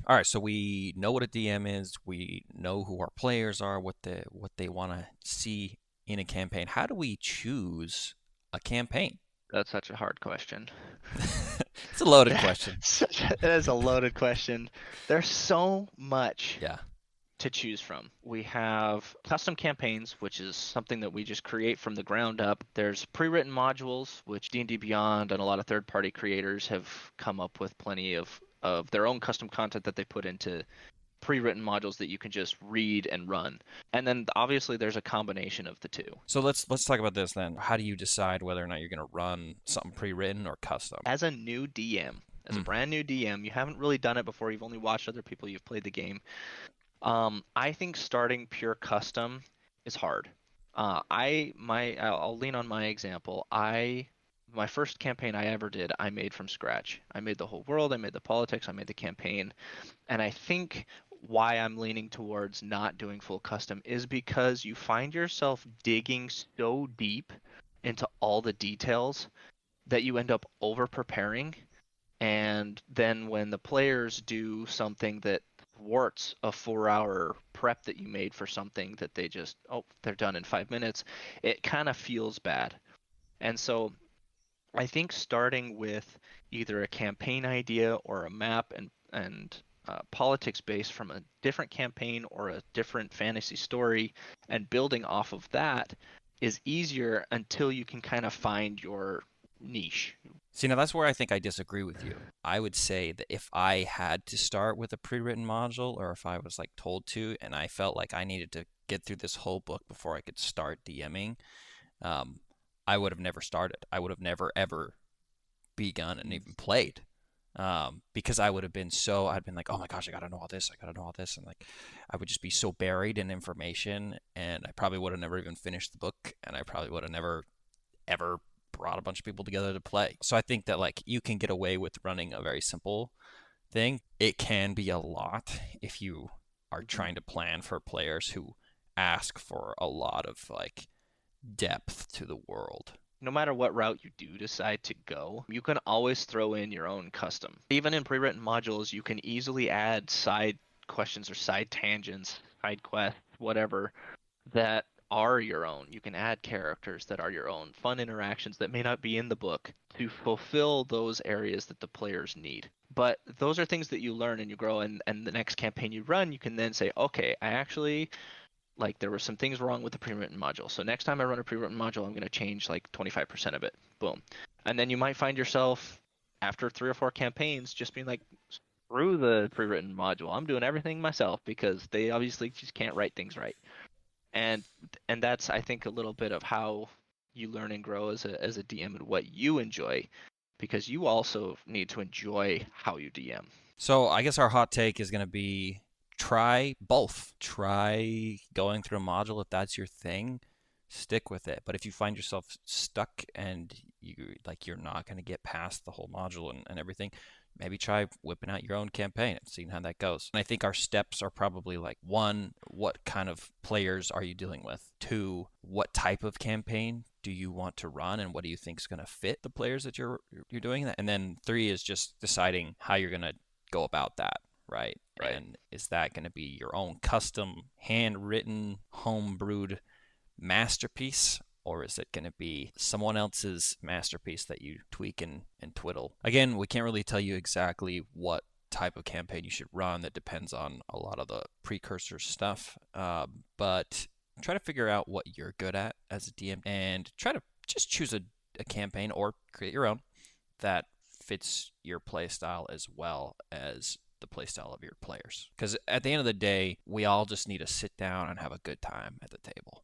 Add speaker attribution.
Speaker 1: All right, so we know what a DM is. We know who our players are, what they want to see in a campaign. How do we choose a campaign?
Speaker 2: That's such a hard question.
Speaker 1: It's a loaded question.
Speaker 2: It is a loaded question. There's so much
Speaker 1: Yeah.
Speaker 2: to choose from. We have custom campaigns, which is something that we just create from the ground up. There's pre-written modules, which D&D Beyond and a lot of third-party creators have come up with plenty of their own custom content that they put into pre-written modules that you can just read and run. And then obviously there's a combination of the two.
Speaker 1: So let's talk about this then. How do you decide whether or not you're going to run something pre-written or custom?
Speaker 2: As a new DM, as a
Speaker 1: Mm,
Speaker 2: brand new DM, you haven't really done it before. You've only watched other people, you've played the game. I think starting pure custom is hard. I'll lean on my example. My first campaign I ever did, I made from scratch. I made the whole world, I made the politics, I made the campaign, and I think why I'm leaning towards not doing full custom is because you find yourself digging so deep into all the details that you end up over preparing, and then when the players do something that thwarts a 4 hour prep that you made for something that they're done in 5 minutes, it kind of feels bad. And so I think starting with either a campaign idea or a map and politics base from a different campaign or a different fantasy story and building off of that is easier until you can kind of find your niche.
Speaker 1: See, now that's where I think I disagree with you. I would say that if I had to start with a pre-written module, or if I was like told to, and I felt like I needed to get through this whole book before I could start DMing, um, I would have never started. I would have never ever begun and even played. Because I would have been so, I'd been like, oh my gosh, I gotta know all this, I gotta know all this, and like, I would just be so buried in information, and I probably would have never even finished the book, and I probably would have never ever brought a bunch of people together to play. So I think that like you can get away with running a very simple thing. It can be a lot if you are
Speaker 2: Mhm.
Speaker 1: trying to plan for players who ask for a lot of like depth to the world.
Speaker 2: No matter what route you do decide to go, you can always throw in your own custom. Even in pre-written modules, you can easily add side questions or side tangents, side quests, whatever, that are your own. You can add characters that are your own, fun interactions that may not be in the book to fulfill those areas that the players need. But those are things that you learn and you grow, and the next campaign you run, you can then say, okay, I actually like there were some things wrong with the pre-written module. So next time I run a pre-written module, I'm going to change like 25% of it. Boom. And then you might find yourself after 3 or 4 campaigns just being like, screw the pre-written module. I'm doing everything myself because they obviously just can't write things right. And and that's I think a little bit of how you learn and grow as a DM and what you enjoy because you also need to enjoy how you DM.
Speaker 1: So I guess our hot take is going to be try both. Try going through a module if that's your thing. Stick with it. But if you find yourself stuck and you're not going to get past the whole module and everything, maybe try whipping out your own campaign and seeing how that goes. And I think our steps are probably like one, what kind of players are you dealing with? Two, what type of campaign do you want to run and what do you think is going to fit the players that you're doing that? And then three is just deciding how you're going to go about that, right?
Speaker 2: Right.
Speaker 1: And is that going to be your own custom, handwritten, home-brewed masterpiece? Or is it going to be someone else's masterpiece that you tweak and twiddle? Again, we can't really tell you exactly what type of campaign you should run. That depends on a lot of the precursor stuff. But try to figure out what you're good at as a DM and try to just choose a campaign or create your own that fits your play style as well as the play style of your players. Because at the end of the day, we all just need to sit down and have a good time at the table.